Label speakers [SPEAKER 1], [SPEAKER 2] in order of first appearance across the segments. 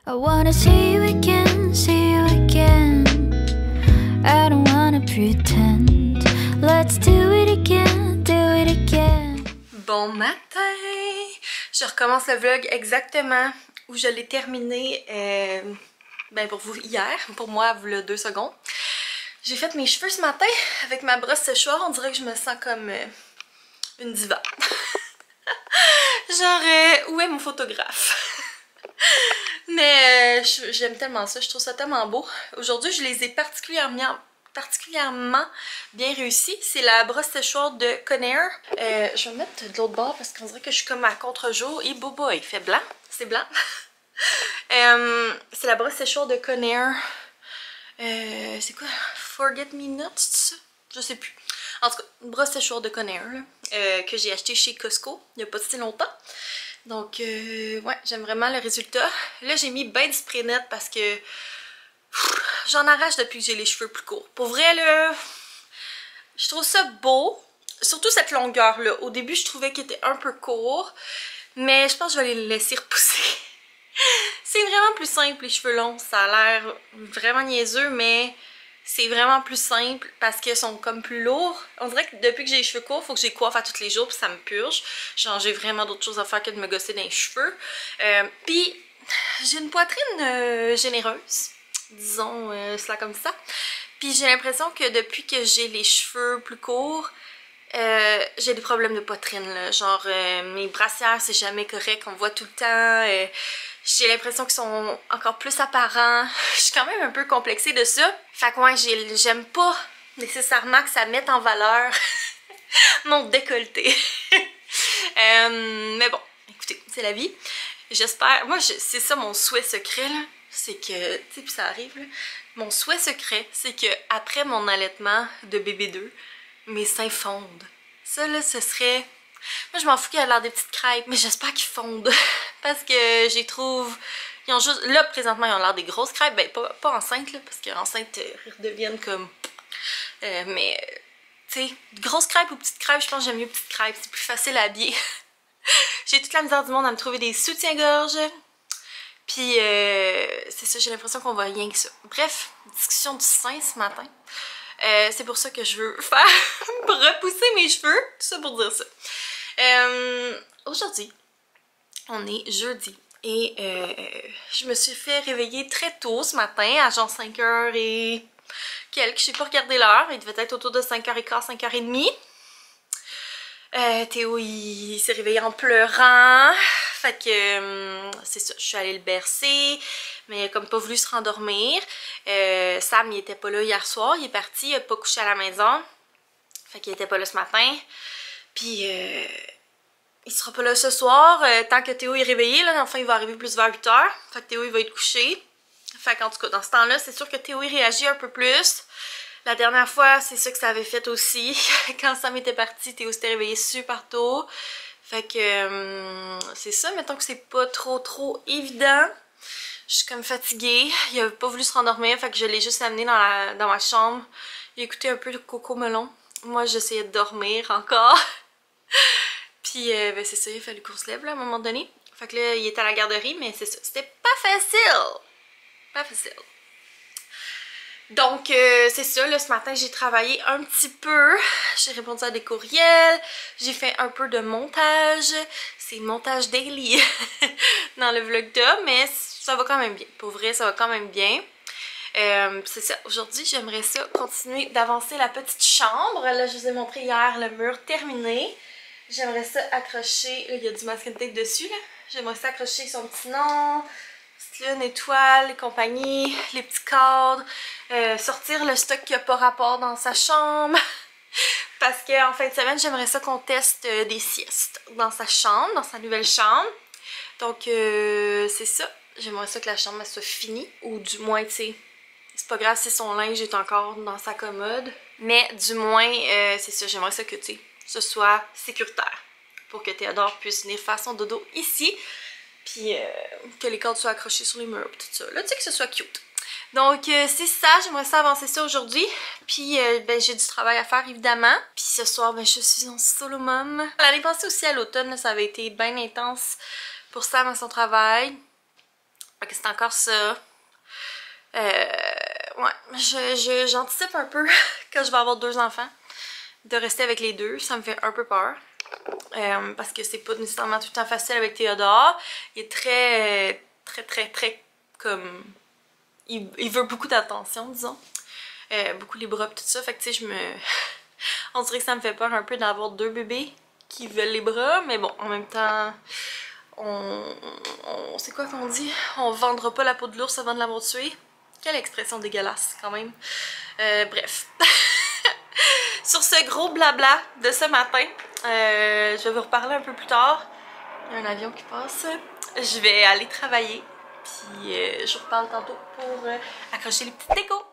[SPEAKER 1] I wanna see you again, see you again. I don't wanna pretend. Let's do it again, do it again.
[SPEAKER 2] Bon matin! Je recommence le vlog exactement où je l'ai terminé ben pour vous hier, pour moi il y a 2 secondes. J'ai fait mes cheveux ce matin avec ma brosse séchoir, on dirait que je me sens comme une diva. Genre, où est mon photographe? Mais j'aime tellement ça, je trouve ça tellement beau. Aujourd'hui, je les ai particulièrement bien réussis. C'est la brosse séchoir de Conair. Je vais me mettre de l'autre bord parce qu'on dirait que je suis comme à contre-jour. Et bobo, il fait blanc. C'est blanc. C'est la brosse séchoir de Conair. C'est quoi? Forget Me Not, c'est ça? Je sais plus. En tout cas, une brosse séchoir de Conair que j'ai acheté chez Costco il n'y a pas si longtemps. Donc, ouais, j'aime vraiment le résultat. Là, j'ai mis ben du spray net parce que j'en arrache depuis que j'ai les cheveux plus courts. Pour vrai, là, je trouve ça beau. Surtout cette longueur-là. Au début, je trouvais qu'il était un peu court. Mais je pense que je vais les laisser repousser. C'est vraiment plus simple, les cheveux longs. Ça a l'air vraiment niaiseux, mais c'est vraiment plus simple parce qu'ils sont comme plus lourds. On dirait que depuis que j'ai les cheveux courts, il faut que je les coiffe à tous les jours puis ça me purge. Genre, j'ai vraiment d'autres choses à faire que de me gosser dans les cheveux. Puis, j'ai une poitrine généreuse, disons cela comme ça. Puis j'ai l'impression que depuis que j'ai les cheveux plus courts, j'ai des problèmes de poitrine, là. Genre, mes brassières, c'est jamais correct, on voit tout le temps. J'ai l'impression qu'ils sont encore plus apparents. Je suis quand même un peu complexée de ça. Fait que ouais, j'aime pas nécessairement que ça mette en valeur mon décolleté. Mais bon, écoutez, c'est la vie. J'espère... Moi, c'est ça mon souhait secret, là. C'est que... Tu sais, puis ça arrive, là. Mon souhait secret, c'est que après mon allaitement de bébé 2, mes seins fondent. Ça, là, ce serait... Moi, je m'en fous qu'il y ait l'air des petites crêpes, mais j'espère qu'ils fondent. Parce que j'y trouve... Ils ont juste... Là, présentement, ils ont l'air des grosses crêpes. Ben, pas enceintes, là, parce qu'enceintes, ils redeviennent comme... mais, tu sais, grosses crêpes ou petites crêpes, je pense que j'aime mieux petites crêpes. C'est plus facile à habiller. J'ai toute la misère du monde à me trouver des soutiens-gorge. Puis, c'est ça, j'ai l'impression qu'on voit rien que ça. Bref, discussion du sein ce matin. C'est pour ça que je veux faire repousser mes cheveux. Tout ça pour dire ça. Aujourd'hui, on est jeudi. Et je me suis fait réveiller très tôt ce matin, à genre 5h et quelques. Je sais pas regarder l'heure. Il devait être autour de 5h15, 5h30. Théo, il s'est réveillé en pleurant. Fait que c'est ça, je suis allée le bercer, mais il a comme pas voulu se rendormir. Sam, il était pas là hier soir, il est parti, il a pas couché à la maison. Fait qu'il était pas là ce matin. Puis il sera pas là ce soir, tant que Théo est réveillé, là, enfin il va arriver plus vers 8h. Fait que Théo, il va être couché. Fait qu'en tout cas, dans ce temps-là, c'est sûr que Théo, il réagit un peu plus. La dernière fois, c'est ça que ça avait fait aussi. Quand Sam était parti, Théo s'était réveillé super tôt. Fait que c'est ça, mettons que c'est pas trop évident. Je suis comme fatiguée. Il a pas voulu se rendormir, fait que je l'ai juste amené dans ma chambre. Il a écouté un peu de Coco Melon. Moi, j'essayais de dormir encore. Puis ben c'est ça, il a fallu qu'on se lève là, à un moment donné. Fait que là, il était à la garderie, mais c'est ça. C'était pas facile. Pas facile. Donc, c'est ça, là, ce matin, j'ai travaillé un petit peu, j'ai répondu à des courriels, j'ai fait un peu de montage, c'est montage daily dans le vlog d'homme, mais ça va quand même bien, pour vrai, ça va quand même bien. C'est ça, aujourd'hui, j'aimerais ça continuer d'avancer la petite chambre, là, je vous ai montré hier le mur terminé, j'aimerais ça accrocher, là, il y a du masking tape dessus, là, j'aimerais ça accrocher son petit nom, une étoile et compagnie, les petits cadres, sortir le stock qui n'a pas rapport dans sa chambre. Parce qu'en fin de semaine, j'aimerais ça qu'on teste des siestes dans sa chambre, dans sa nouvelle chambre. Donc, c'est ça. J'aimerais ça que la chambre elle soit finie. Ou du moins, tu sais, c'est pas grave si son linge est encore dans sa commode. Mais du moins, c'est ça. J'aimerais ça que, tu sais, ce soit sécuritaire. Pour que Théodore puisse venir faire son dodo ici. Puis que les cordes soient accrochées sur les murs, tout ça. Là, tu sais, que ce soit cute. Donc, c'est ça. J'aimerais ça avancer ça aujourd'hui. Puis, ben, j'ai du travail à faire, évidemment. Puis ce soir, ben, je suis en solo mom. L'année passée aussi, à l'automne, ça avait été bien intense pour Sam à son travail. Fait que c'est encore ça. Ouais, j'anticipe un peu quand je vais avoir 2 enfants de rester avec les deux. Ça me fait un peu peur. Parce que c'est pas nécessairement tout le temps facile avec Théodore. Il est très comme... Il veut beaucoup d'attention, disons. Beaucoup les bras et tout ça. Fait que tu sais, on dirait que ça me fait peur un peu d'avoir 2 bébés qui veulent les bras. Mais bon, en même temps, c'est quoi qu'on dit? On vendra pas la peau de l'ours avant de l'avoir tué. Quelle expression dégueulasse, quand même. Bref. Sur ce gros blabla de ce matin, je vais vous reparler un peu plus tard. Il y a un avion qui passe. Je vais aller travailler. Puis je vous reparle tantôt pour accrocher les petites décos.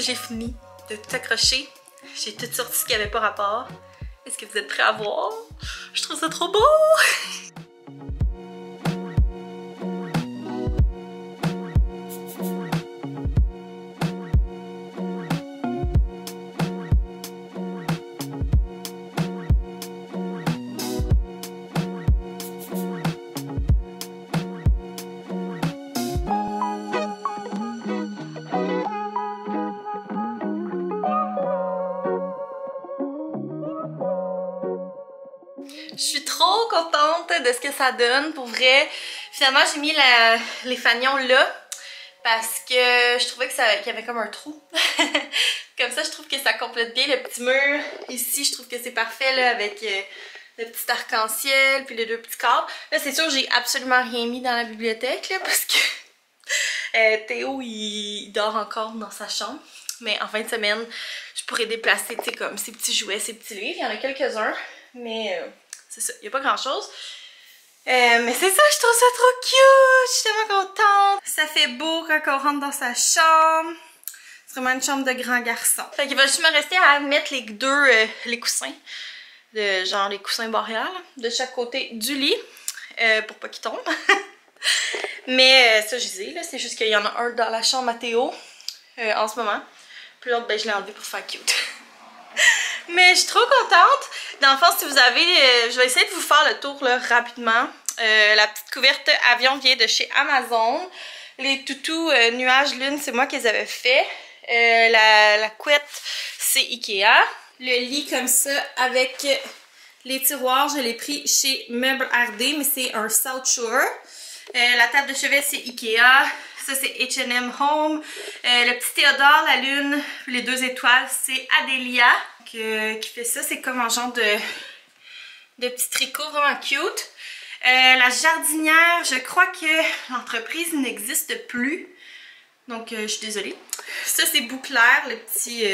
[SPEAKER 2] J'ai fini de tout accrocher. J'ai tout sorti ce qui avait pas rapport. Est-ce que vous êtes prêts à voir? Je trouve ça trop beau! Je suis trop contente de ce que ça donne, pour vrai. Finalement, j'ai mis les fanions là parce que je trouvais qu'il y avait comme un trou. Comme ça, je trouve que ça complète bien le petit mur. Ici, je trouve que c'est parfait là, avec le petit arc-en-ciel puis les 2 petits cadres. Là, c'est sûr, j'ai absolument rien mis dans la bibliothèque là, parce que Théo, il dort encore dans sa chambre. Mais en fin de semaine, je pourrais déplacer, tu sais, comme ses petits jouets, ses petits livres. Il y en a quelques-uns, mais... c'est ça, il n'y a pas grand chose. Mais c'est ça, je trouve ça trop cute! Je suis tellement contente! Ça fait beau quand on rentre dans sa chambre. C'est vraiment une chambre de grand garçon. Fait qu'il va juste me rester à mettre les coussins. Genre les coussins boréales de chaque côté du lit. Pour pas qu'ils tombent. Mais ça, je disais, là, c'est juste qu'il y en a un dans la chambre à Théo en ce moment. Puis l'autre, ben, je l'ai enlevé pour faire cute. Mais je suis trop contente. Dans le fond, si vous avez... je vais essayer de vous faire le tour là, rapidement. La petite couverte avion vient de chez Amazon. Les toutous nuages lune, c'est moi qui les avais fait. La couette, c'est Ikea. Le lit comme ça avec les tiroirs, je l'ai pris chez Meubles RD, mais c'est un South Shore. La table de chevet, c'est Ikea. Ça, c'est H&M Home. Le petit Théodore, la lune, les 2 étoiles, c'est Adélia qui fait ça. C'est comme un genre de petit tricot vraiment cute. La jardinière, je crois que l'entreprise n'existe plus. Donc, je suis désolée. Ça, c'est Bouclair, le petit...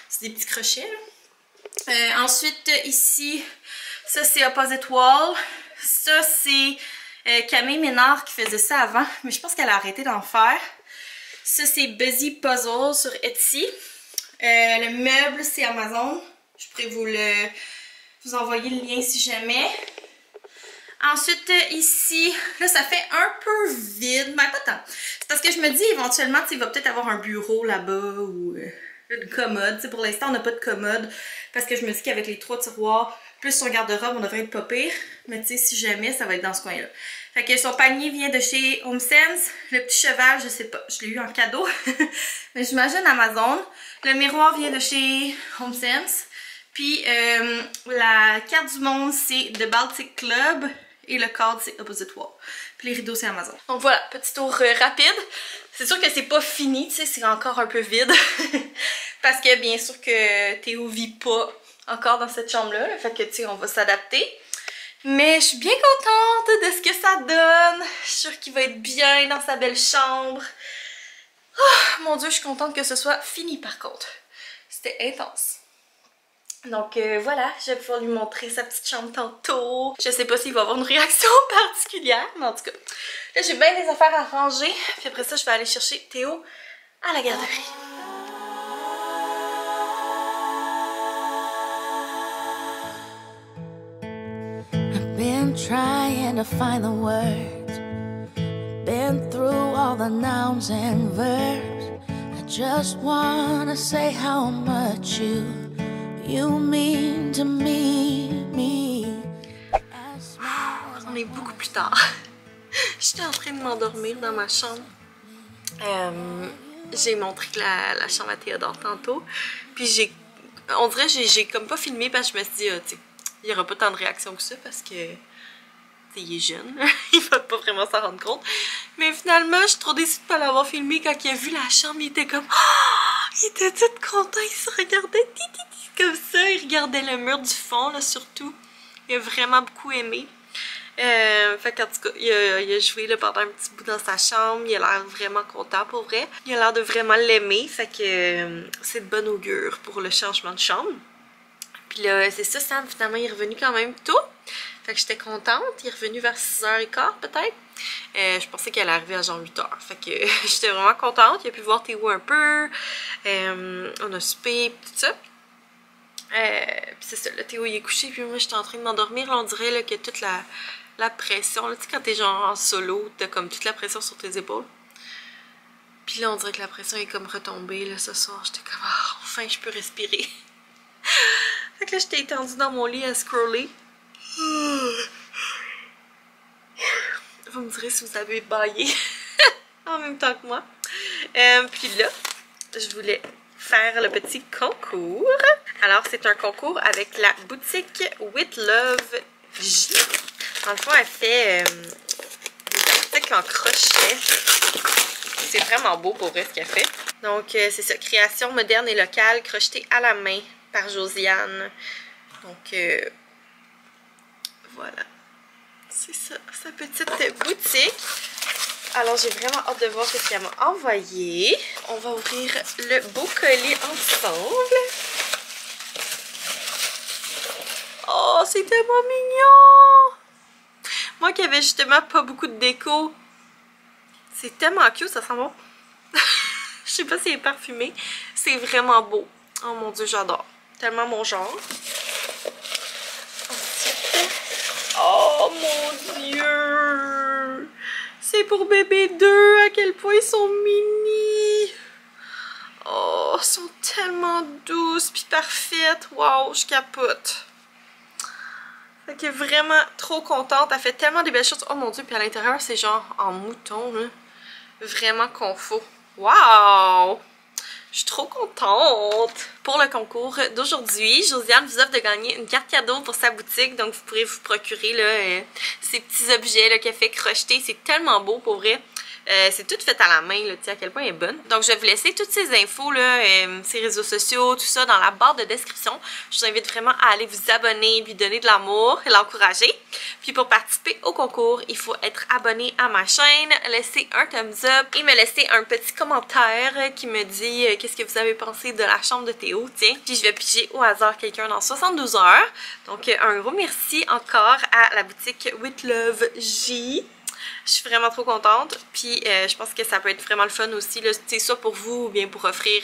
[SPEAKER 2] c'est des petits crochets. Ensuite, ici, ça, c'est Opposite Wall. Ça, c'est Camille Ménard qui faisait ça avant, mais je pense qu'elle a arrêté d'en faire. Ça, c'est Busy Puzzle sur Etsy. Le meuble, c'est Amazon. Je pourrais vous envoyer le lien si jamais. Ensuite, ici, là, ça fait un peu vide, mais pas tant. C'est parce que je me dis, éventuellement, il va peut-être avoir un bureau là-bas ou une commode. Pour l'instant, on n'a pas de commode parce que je me dis qu'avec les 3 tiroirs, plus son garde-robe, on devrait être pas pire. Mais tu sais, si jamais, ça va être dans ce coin-là. Fait que son panier vient de chez HomeSense. Le petit cheval, je sais pas, je l'ai eu en cadeau. Mais j'imagine Amazon. Le miroir vient de chez HomeSense. Puis la carte du monde, c'est The Baltic Club. Et le cadre, c'est Opposite Wall. Puis les rideaux, c'est Amazon. Donc voilà, petit tour rapide. C'est sûr que c'est pas fini, tu sais, c'est encore un peu vide. Parce que bien sûr que Théo vit pas encore dans cette chambre-là. Là, fait que tu sais, on va s'adapter. Mais je suis bien contente de ce que ça donne. Je suis sûre qu'il va être bien dans sa belle chambre. Oh, mon Dieu, je suis contente que ce soit fini par contre. C'était intense. Donc voilà, je vais pouvoir lui montrer sa petite chambre tantôt. Je sais pas s'il va avoir une réaction particulière, mais en tout cas, là j'ai bien des affaires à ranger. Puis après ça, je vais aller chercher Théo à la garderie.
[SPEAKER 1] I've been trying to find the words, been through all the nouns and verbs. I just wanna say how much you mean to me.
[SPEAKER 2] On est beaucoup plus tard. J'étais en train de m'endormir dans ma chambre. J'ai montré la chambre à Théodore tantôt. Puis on dirait que j'ai comme pas filmé parce que je me suis dit, tu sais, il n'y aura pas tant de réactions que ça parce que il est jeune. Il va pas vraiment s'en rendre compte. Mais finalement, je suis trop déçue de ne pas l'avoir filmé. Quand il a vu la chambre, il était comme... Oh! Il était tout content. Il se regardait comme ça. Il regardait le mur du fond, là, surtout. Il a vraiment beaucoup aimé. Fait qu'en tout cas, il a joué là, pendant un petit bout dans sa chambre. Il a l'air vraiment content, pour vrai. Il a l'air de vraiment l'aimer. Fait que c'est de bon augure pour le changement de chambre. Puis là, c'est ça, Sam, finalement, il est revenu quand même tôt. Fait que j'étais contente. Il est revenu vers 6h15 peut-être. Je pensais qu'elle allait arriver à genre 8h. Fait que j'étais vraiment contente. Il a pu voir Théo un peu. On a soupé, tout ça. Puis c'est ça, là, Théo il est couché. Puis moi, j'étais en train de m'endormir. On dirait là, que toute la pression. Là, tu sais, quand t'es genre en solo, t'as comme toute la pression sur tes épaules. Puis là, on dirait que la pression est comme retombée. Là, ce soir, j'étais comme, ah, enfin, je peux respirer. Fait que là, j'étais étendue dans mon lit à scroller. Vous me direz si vous avez baillé en même temps que moi. Puis là, je voulais faire le petit concours. Alors, c'est un concours avec la boutique With Love J. Dans le fond, elle fait des articles en crochet. C'est vraiment beau pour vrai ce qu'elle fait. Donc, c'est ça, création moderne et locale, crochetée à la main par Josiane. Donc, voilà. C'est ça, sa petite boutique. Alors, j'ai vraiment hâte de voir ce qu'elle m'a envoyé. On va ouvrir le beau colis ensemble. Oh, c'est tellement mignon! Moi qui avais justement pas beaucoup de déco, c'est tellement cute, ça sent bon. Je sais pas si c'est parfumé. C'est vraiment beau. Oh mon Dieu, j'adore. Tellement mon genre. Oh mon Dieu! C'est pour bébé 2, à quel point ils sont mini! Oh, ils sont tellement douces puis parfaites. Wow, je capote. Fait que vraiment trop contente. Elle fait tellement des belles choses. Oh mon Dieu, puis à l'intérieur, c'est genre en mouton, là. Vraiment confort. Wow! Je suis trop contente! Pour le concours d'aujourd'hui, Josiane vous offre de gagner une carte cadeau pour sa boutique. Donc, vous pourrez vous procurer là, ces petits objets qu'elle fait crocheter. C'est tellement beau, pour vrai. C'est tout fait à la main, là, tu sais à quel point elle est bonne. Donc je vais vous laisser toutes ces infos, là, ces réseaux sociaux, tout ça dans la barre de description. Je vous invite vraiment à aller vous abonner, lui donner de l'amour et l'encourager. Puis pour participer au concours, il faut être abonné à ma chaîne, laisser un thumbs up et me laisser un petit commentaire qui me dit qu'est-ce que vous avez pensé de la chambre de Théo, tiens. Puis je vais piger au hasard quelqu'un dans 72 heures. Donc un gros merci encore à la boutique With Love J. Je suis vraiment trop contente, puis je pense que ça peut être vraiment le fun aussi, là, soit pour vous ou bien pour offrir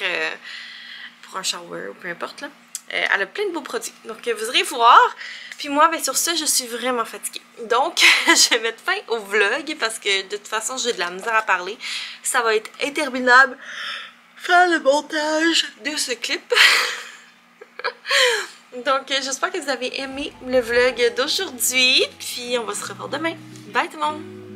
[SPEAKER 2] pour un shower ou peu importe. Là. Elle a plein de beaux produits, donc vous irez voir. Puis moi, ben, sur ça, je suis vraiment fatiguée. Donc, je vais mettre fin au vlog parce que de toute façon, j'ai de la misère à parler. Ça va être interminable faire le montage de ce clip. Donc, j'espère que vous avez aimé le vlog d'aujourd'hui. Puis, on va se revoir demain. Bye tout le monde!